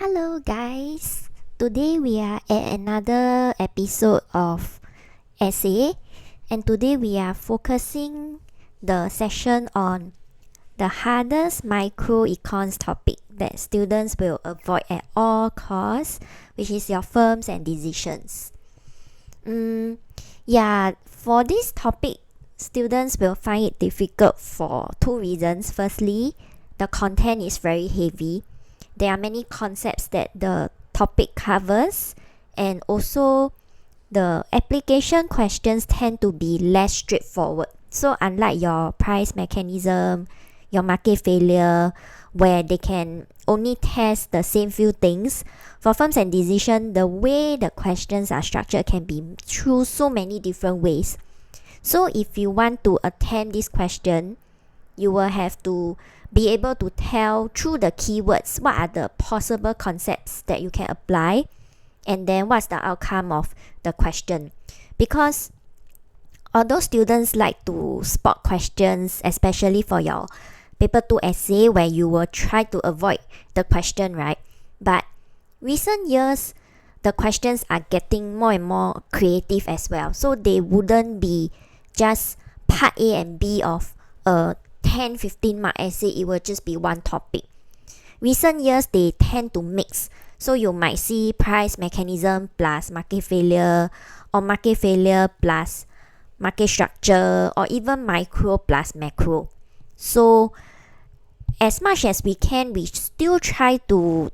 Hello, guys. Today we are at another episode of Essay, and today we are focusing the session on the hardest microecons topic that students will avoid at all costs, which is your firms and decisions. For this topic, students will find it difficult for two reasons. Firstly, the content is very heavy. There are many concepts that the topic covers, and also the application questions tend to be less straightforward. So unlike your price mechanism, your market failure, where they can only test the same few things, for firms and decision, the way the questions are structured can be through so many different ways. So if you want to attempt this question, you will have to be able to tell through the keywords what are the possible concepts that you can apply, and then what's the outcome of the question. Because although students like to spot questions, especially for your paper 2 essay where you will try to avoid the question, right? But recent years, the questions are getting more and more creative as well. So they wouldn't be just part A and B of a 10-15 mark essay. It will just be one topic. Recent years, they tend to mix. So you might see price mechanism plus market failure, or market failure plus market structure, or even micro plus macro. So as much as we can, we still try to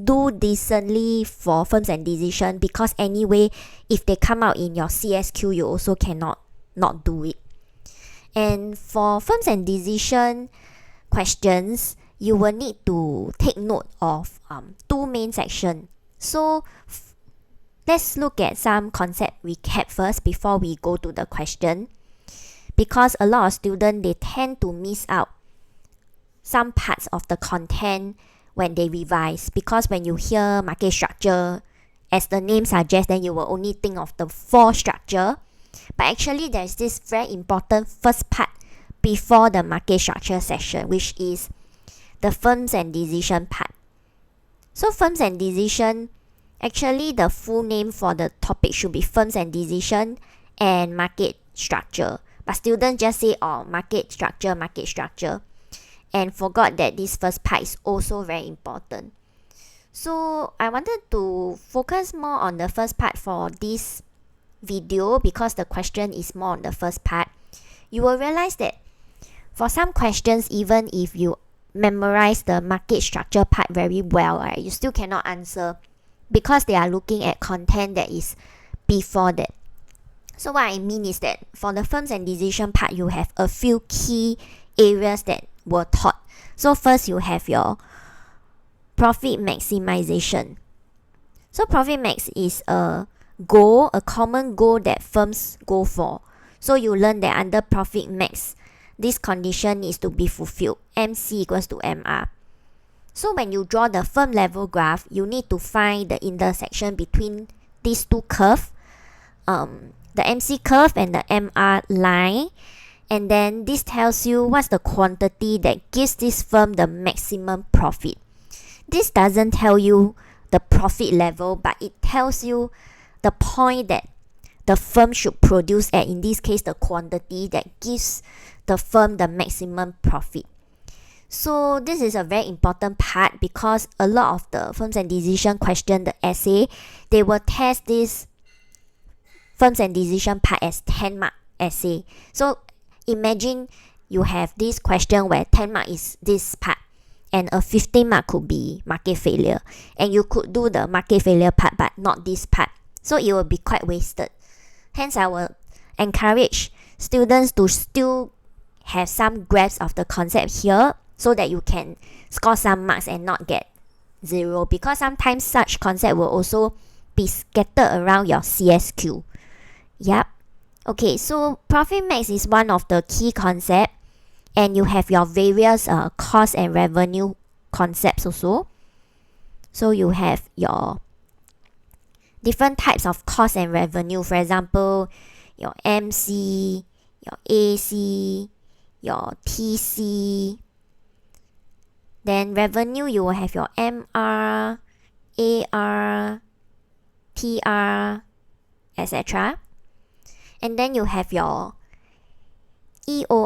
do decently for firms and decision, because anyway, if they come out in your CSQ, you also cannot not do it. And for firms and decision questions, you will need to take note of two main sections. So let's look at some concept recap first before we go to the question. Because a lot of students, they tend to miss out some parts of the content when they revise. Because when you hear market structure, as the name suggests, then you will only think of the four structure. But actually, there's this very important first part before the market structure section, which is the firms and decision part. So firms and decision, actually the full name for the topic should be firms and decision and market structure. But students just say, market structure, and forgot that this first part is also very important. So I wanted to focus more on the first part for this video, because the question is more on the first part. You will realize that for some questions, even if you memorize the market structure part very well, right, you still cannot answer, because they are looking at content that is before that. So what I mean is that for the firms and decision part, you have a few key areas that were taught. So first, you have your profit maximization. So profit max is a goal, a common goal that firms go for. So you learn that under profit max, this condition needs to be fulfilled. MC equals to MR. So when you draw the firm level graph, you need to find the intersection between these two curves, the MC curve and the MR line. And then this tells you what's the quantity that gives this firm the maximum profit. This doesn't tell you the profit level, but it tells you the point that the firm should produce at, in this case, the quantity that gives the firm the maximum profit. So this is a very important part, because a lot of the firms and decision question, the essay, they will test this firms and decision part as 10 mark essay. So imagine you have this question where 10 mark is this part, and a 15 mark could be market failure, and you could do the market failure part but not this part. So it will be quite wasted. Hence, I will encourage students to still have some grasp of the concept here, so that you can score some marks and not get 0, because sometimes such concept will also be scattered around your CSQ. Yep. Okay, so profit max is one of the key concepts, and you have your various cost and revenue concepts also. So you have your different types of cost and revenue. For example, your MC, your AC, your TC. Then revenue, you will have your MR, AR, TR, etc. And then you have your EOS/DOS.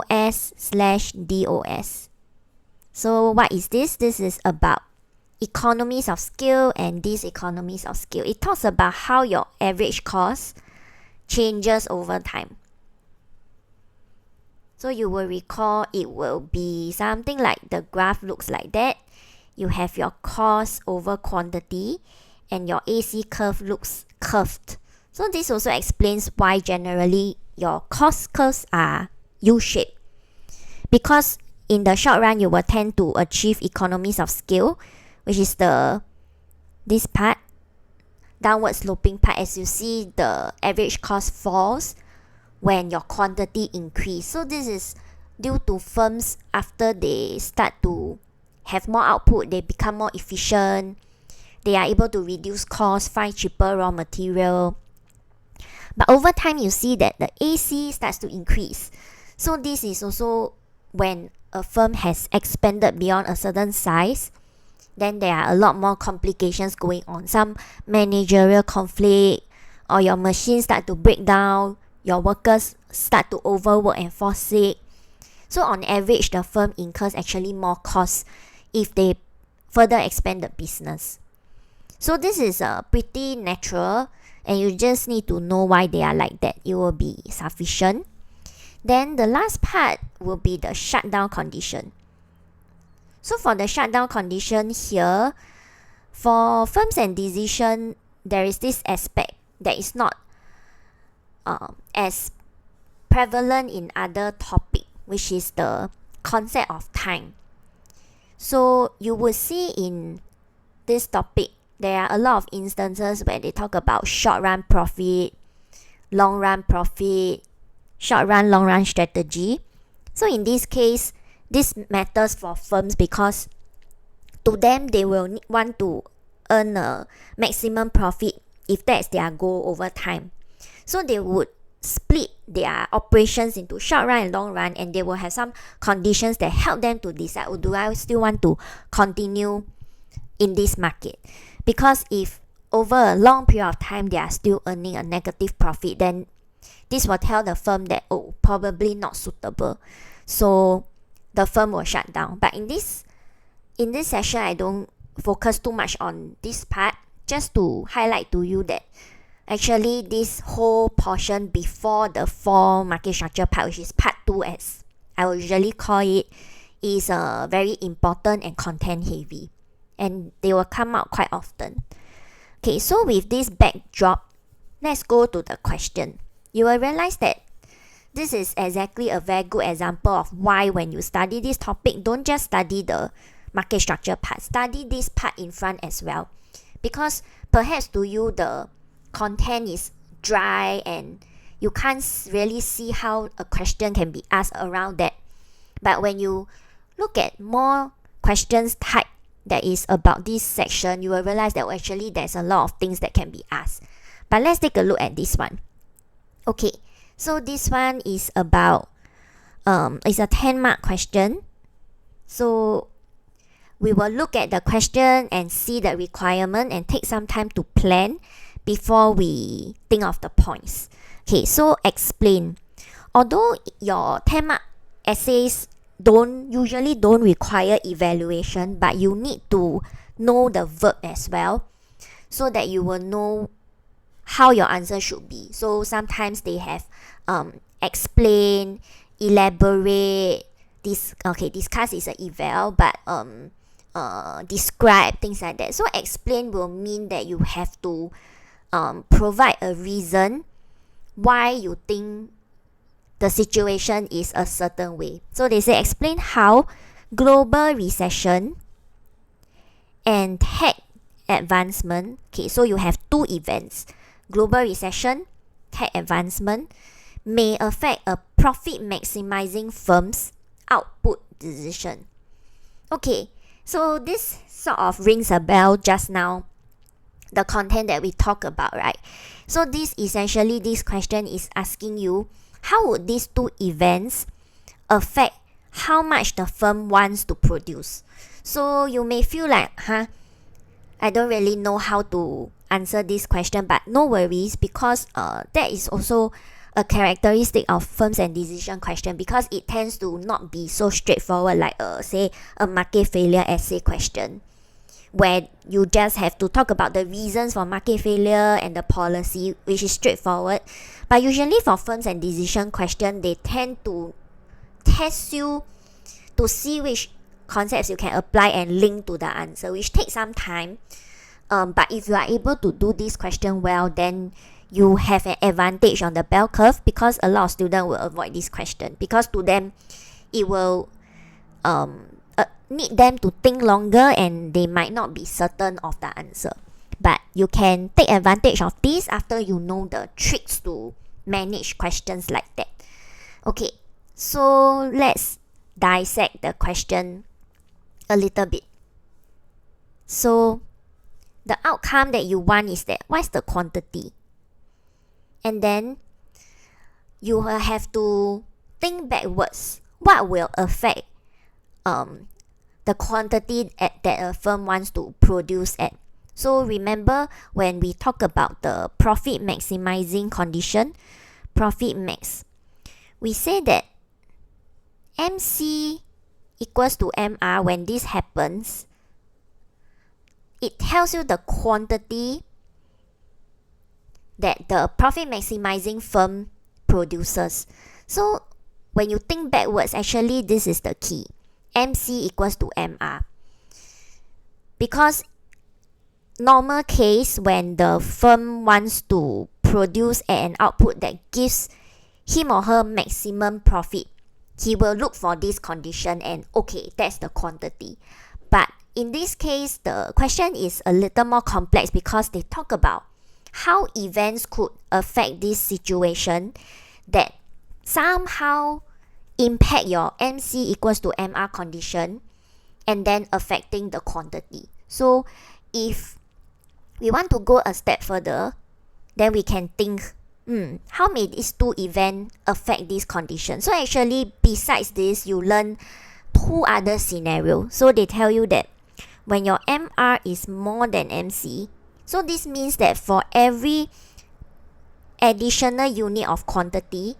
So what is this? This is about economies of scale and diseconomies of scale. It talks about how your average cost changes over time. So you will recall it will be something like the graph looks like that. You have your cost over quantity and your AC curve looks curved. So this also explains why generally your cost curves are U-shaped. Because in the short run, you will tend to achieve economies of scale, which is this part, downward sloping part. As you see, the average cost falls when your quantity increase. So this is due to firms after they start to have more output, they become more efficient, they are able to reduce costs, find cheaper raw material. But over time, you see that the AC starts to increase. So this is also when a firm has expanded beyond a certain size, then there are a lot more complications going on. Some managerial conflict, or your machines start to break down, your workers start to overwork and fall sick. So on average, the firm incurs actually more costs if they further expand the business. So this is pretty natural, and you just need to know why they are like that. It will be sufficient. Then the last part will be the shutdown condition. So for the shutdown condition here, for firms and decision, there is this aspect that is not as prevalent in other topic, which is the concept of time. So you will see in this topic, there are a lot of instances where they talk about short run profit, long run profit, short run, long run strategy. So in this case, this matters for firms because to them, they will want to earn a maximum profit if that's their goal over time. So they would split their operations into short run and long run, and they will have some conditions that help them to decide, do I still want to continue in this market? Because if over a long period of time they are still earning a negative profit, then this will tell the firm that, probably not suitable. So the firm will shut down. But in this session, I don't focus too much on this part, just to highlight to you that actually this whole portion before the 4 market structure part, which is part 2 as I will usually call it, is very important and content heavy. And they will come out quite often. Okay, so with this backdrop, let's go to the question. You will realize that this is exactly a very good example of why when you study this topic, don't just study the market structure part, study this part in front as well. Because perhaps to you, the content is dry and you can't really see how a question can be asked around that. But when you look at more questions type that is about this section, you will realize that actually there's a lot of things that can be asked. But let's take a look at this one. Okay, so this one is about, it's a 10-mark question. So we will look at the question and see the requirement and take some time to plan before we think of the points. Okay, so explain. Although your 10-mark essays usually don't require evaluation, but you need to know the verb as well, so that you will know how your answer should be. So sometimes they have explain, elaborate, discuss is an eval, but describe, things like that. So explain will mean that you have to provide a reason why you think the situation is a certain way. So they say explain how global recession and tech advancement, okay, so you have 2 events, global recession, tech advancement, may affect a profit maximizing firm's output decision. Okay, so this sort of rings a bell just now, the content that we talk about, right? So this question is asking you, how would these 2 events affect how much the firm wants to produce? So you may feel like, I don't really know how to answer this question, but no worries, because that is also a characteristic of firms and decision question, because it tends to not be so straightforward like say a market failure essay question, where you just have to talk about the reasons for market failure and the policy, which is straightforward. But usually for firms and decision question, they tend to test you to see which concepts you can apply and link to the answer, which takes some time. But if you are able to do this question well, then you have an advantage on the bell curve, because a lot of students will avoid this question, because to them it will need them to think longer and they might not be certain of the answer. But you can take advantage of this after you know the tricks to manage questions like that. Okay, so let's dissect the question a little bit. So the outcome that you want is that what's the quantity? And then you will have to think backwards. What will affect the quantity that a firm wants to produce at? So remember when we talk about the profit maximizing condition, profit max, we say that MC equals to MR. When this happens, it tells you the quantity that the profit maximizing firm produces. So when you think backwards, actually this is the key. MC equals to MR. Because normal case, when the firm wants to produce an output that gives him or her maximum profit, he will look for this condition and okay, that's the quantity. But in this case, the question is a little more complex, because they talk about how events could affect this situation that somehow impact your MC equals to MR condition and then affecting the quantity. So if we want to go a step further, then we can think, how may these two events affect this condition? So actually, besides this, you learn two other scenarios. So they tell you that when your MR is more than MC, so this means that for every additional unit of quantity,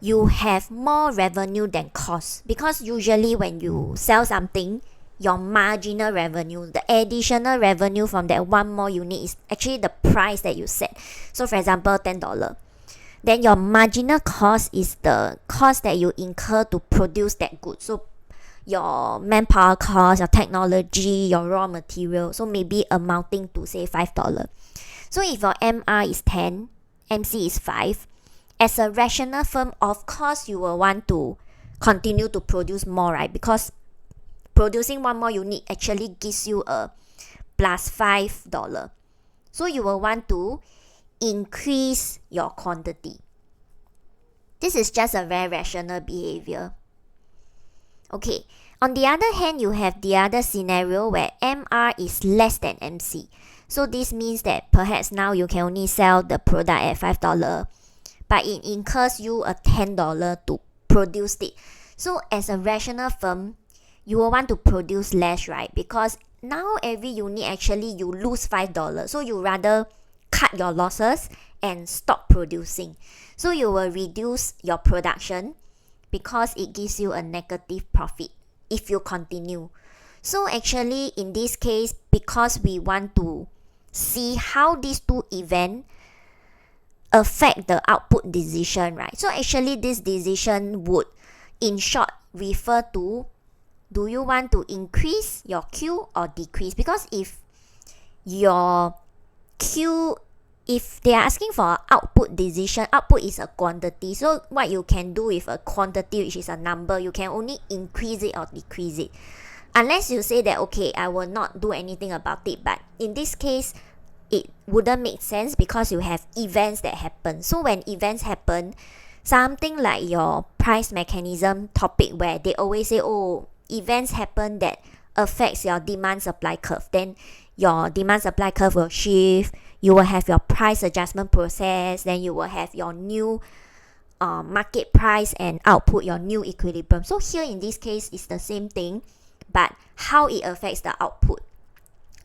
you have more revenue than cost. Because usually when you sell something, your marginal revenue, the additional revenue from that one more unit, is actually the price that you set. So for example, $10. Then your marginal cost is the cost that you incur to produce that good. So your manpower cost, your technology, your raw material, so maybe amounting to say $5. So if your MR is 10, MC is 5, as a rational firm, of course you will want to continue to produce more, right? Because producing one more unit actually gives you a plus $5. So you will want to increase your quantity. This is just a very rational behavior. Okay, on the other hand, you have the other scenario where MR is less than MC. So this means that perhaps now you can only sell the product at $5, but it incurs you a $10 to produce it. So as a rational firm, you will want to produce less, right? Because now every unit actually you lose $5. So you rather cut your losses and stop producing. So you will reduce your production because it gives you a negative profit if you continue. So actually in this case, because we want to see how these two events affect the output decision, right? So actually this decision would, in short, refer to, do you want to increase your Q or decrease? Because if your Q, if they are asking for output decision, output is a quantity. So what you can do with a quantity, which is a number, you can only increase it or decrease it. Unless you say that, okay, I will not do anything about it. But in this case, it wouldn't make sense because you have events that happen. So when events happen, something like your price mechanism topic, where they always say, oh, events happen that affects your demand supply curve, then your demand supply curve will shift, you will have your price adjustment process, then you will have your new market price and output, your new equilibrium. So here in this case, it's the same thing, but how it affects the output.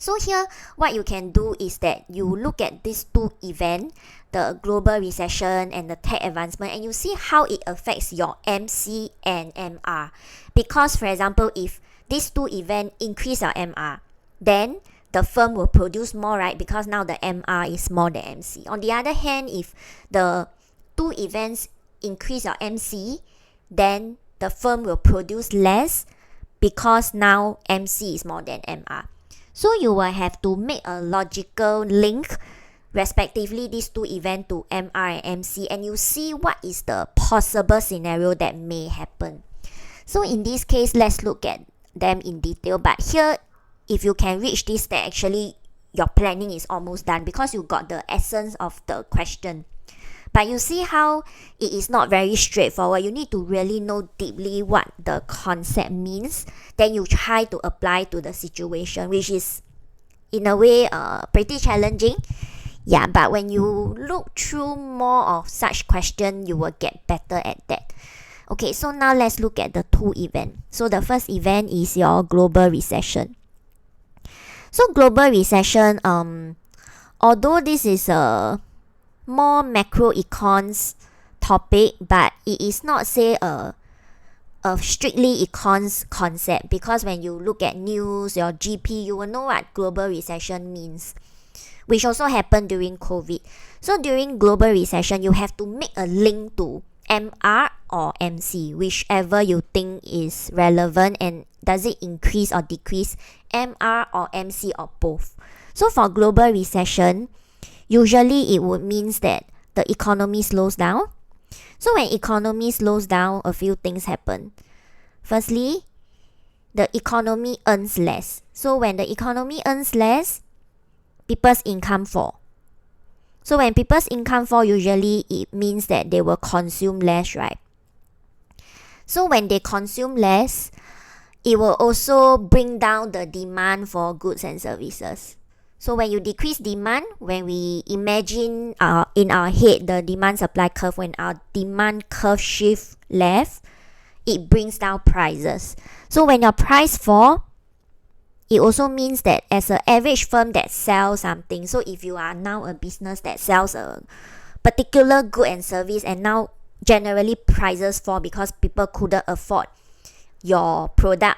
So here, what you can do is that you look at these two events, the global recession and the tech advancement, and you see how it affects your MC and MR. Because, for example, if these two events increase your MR, then the firm will produce more, right? Because now the MR is more than MC. On the other hand, if the two events increase your MC, then the firm will produce less because now MC is more than MR. So you will have to make a logical link respectively these two events to MR and MC, and you see what is the possible scenario that may happen. So in this case, let's look at them in detail. But here, if you can reach this, that actually your planning is almost done because you got the essence of the question. But you see how it is not very straightforward. You need to really know deeply what the concept means. Then you try to apply to the situation, which is in a way pretty challenging. Yeah, but when you look through more of such questions, you will get better at that. Okay, so now let's look at the two events. So the first event is your global recession. So global recession, although this is a more macro-econs topic, but it is not say a strictly econs concept, because when you look at news, your GP, you will know what global recession means, which also happened during COVID. So during global recession, you have to make a link to MR or MC, whichever you think is relevant, and does it increase or decrease, MR or MC or both. So for global recession, usually it would means that the economy slows down. So when economy slows down, a few things happen. Firstly, the economy earns less. So when the economy earns less, people's income fall. So when people's income fall, usually it means that they will consume less, right? So when they consume less, it will also bring down the demand for goods and services. So when you decrease demand, when we imagine in our head the demand supply curve, when our demand curve shift left, it brings down prices. So when your price fall, it also means that as an average firm that sells something, so if you are now a business that sells a particular good and service, and now generally prices fall because people couldn't afford your product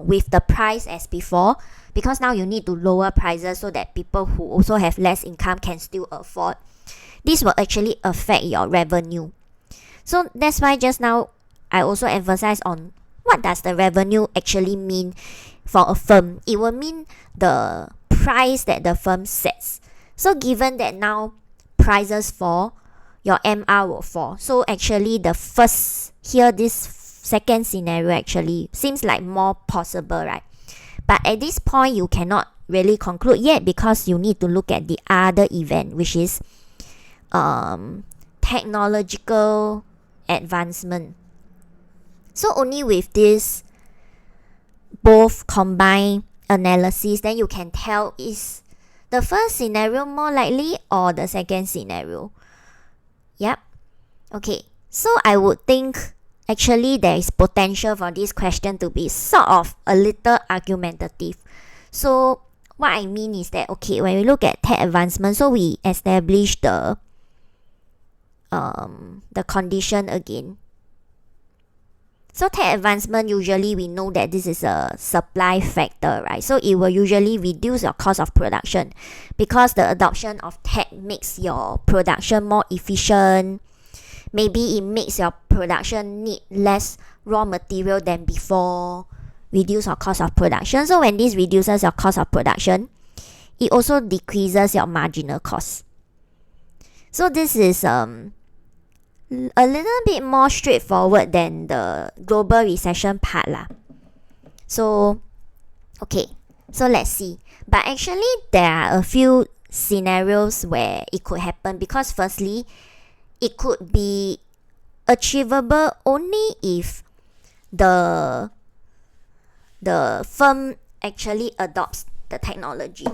with the price as before, because now you need to lower prices so that people who also have less income can still afford. This will actually affect your revenue. So that's why just now I also emphasize on what does the revenue actually mean for a firm. It will mean the price that the firm sets. So given that now prices fall, your MR will fall. So actually the first here, this second scenario actually seems like more possible, right? But at this point, you cannot really conclude yet because you need to look at the other event, which is technological advancement. So only with this both combined analysis, then you can tell is the first scenario more likely or the second scenario. Yep. Okay, so I would think actually there is potential for this question to be sort of a little argumentative. So what I mean is that, okay, when we look at tech advancement, so we establish the condition again. So tech advancement, usually we know that this is a supply factor, right? So it will usually reduce your cost of production because the adoption of tech makes your production more efficient. Maybe it makes your production need less raw material than before, reduce your cost of production. So when this reduces your cost of production, it also decreases your marginal cost. So this is a little bit more straightforward than the global recession part lah. So, okay, so let's see. But actually, there are a few scenarios where it could happen because firstly, it could be achievable only if the firm actually adopts the technology.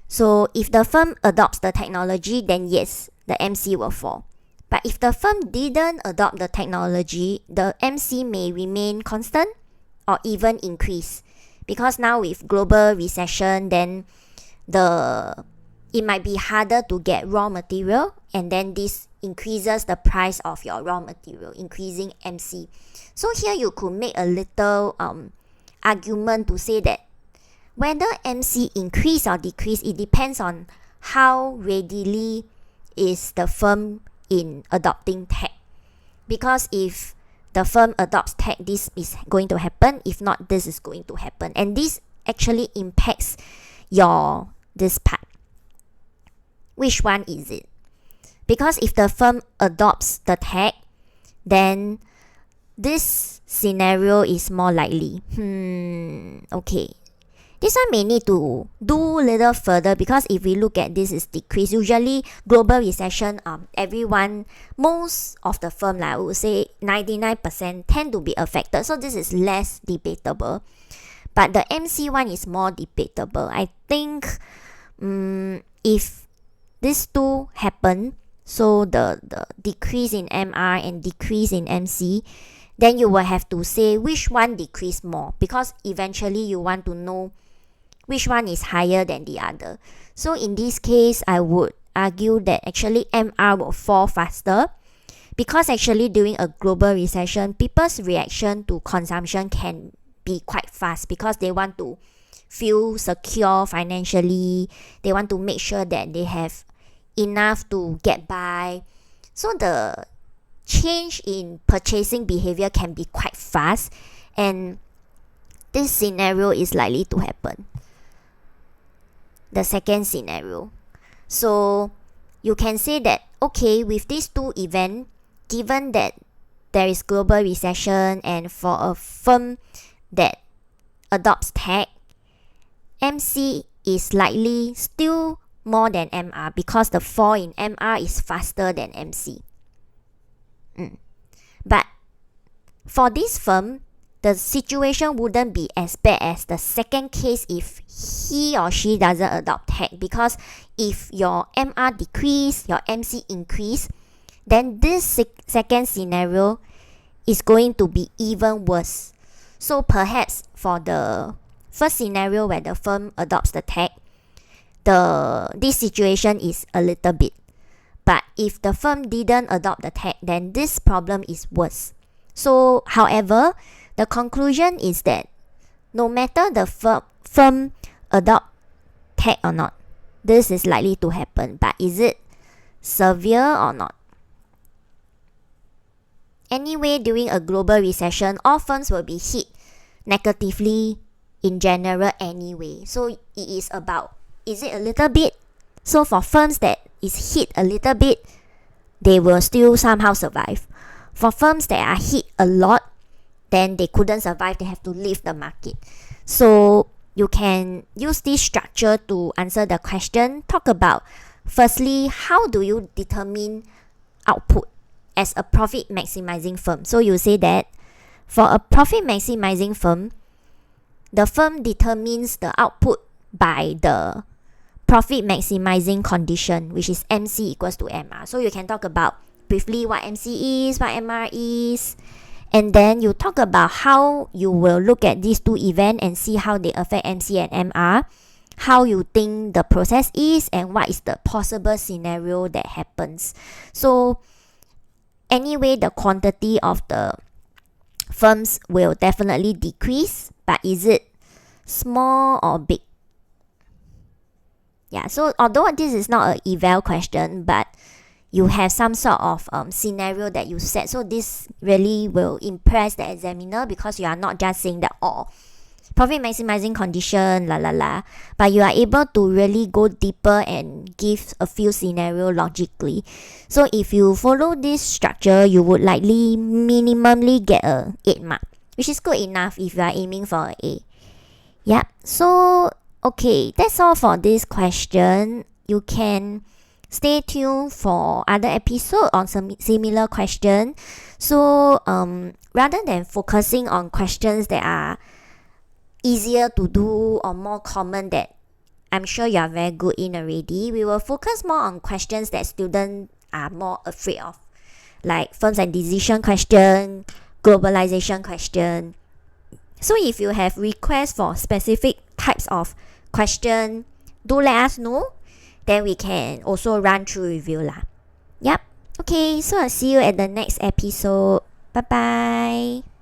So if the firm adopts the technology, then yes, the MC will fall. But if the firm didn't adopt the technology, the MC may remain constant or even increase because now with global recession, then it might be harder to get raw material, and then this increases the price of your raw material, increasing MC. So here you could make a little argument to say that whether MC increase or decrease, it depends on how readily is the firm in adopting tech. Because if the firm adopts tech, this is going to happen. If not, this is going to happen. And this actually impacts this part. Which one is it? Because if the firm adopts the tech, then this scenario is more likely. Okay. This one may need to do a little further, because if we look at this is decrease. Usually global recession, most of the firm, I would say 99% tend to be affected. So this is less debatable. But the MC one is more debatable. I think if these two happen, so the decrease in MR and decrease in MC, then you will have to say which one decrease more, because eventually you want to know which one is higher than the other. So in this case, I would argue that actually MR will fall faster, because actually during a global recession, people's reaction to consumption can be quite fast, because they want to feel secure financially. They want to make sure that they have enough to get by. So the change in purchasing behavior can be quite fast, and this scenario is likely to happen. The second scenario. So you can say that, okay, with these two events, given that there is global recession, and for a firm that adopts tech, MC is likely still more than MR, because the fall in MR is faster than MC. But for this firm, the situation wouldn't be as bad as the second case if he or she doesn't adopt tech, because if your MR decrease, your MC increase, then this second scenario is going to be even worse. So perhaps for the first scenario where the firm adopts the tech, this situation is a little bit. But if the firm didn't adopt the tech, then this problem is worse. So, however, the conclusion is that no matter the firm adopt tech or not, this is likely to happen. But is it severe or not? Anyway, during a global recession, all firms will be hit negatively in general anyway. So it is about, is it a little bit? So for firms that is hit a little bit, they will still somehow survive. For firms that are hit a lot, then they couldn't survive, they have to leave the market. So you can use this structure to answer the question. Talk about, firstly, how do you determine output as a profit maximizing firm? So you say that for a profit maximizing firm, the firm determines the output by the profit maximizing condition, which is MC equals to MR. So you can talk about briefly what MC is, what MR is, and then you talk about how you will look at these two events and see how they affect MC and MR, how you think the process is, and what is the possible scenario that happens. So anyway, the quantity of the firms will definitely decrease, but is it small or big? Yeah, so although this is not an eval question, but you have some sort of scenario that you set. So this really will impress the examiner, because you are not just saying that, profit maximizing condition, but you are able to really go deeper and give a few scenario logically. So if you follow this structure, you would likely minimally get a 8 mark, which is good enough if you are aiming for an A. Yeah, so okay, that's all for this question. You can stay tuned for other episode on some similar question. So rather than focusing on questions that are easier to do or more common that I'm sure you are very good in already, we will focus more on questions that students are more afraid of, like firms and decision question, globalization question, So if you have requests for specific types of question, do let us know. Then we can also run through review lah. Yep. Okay, so I'll see you at the next episode. Bye bye.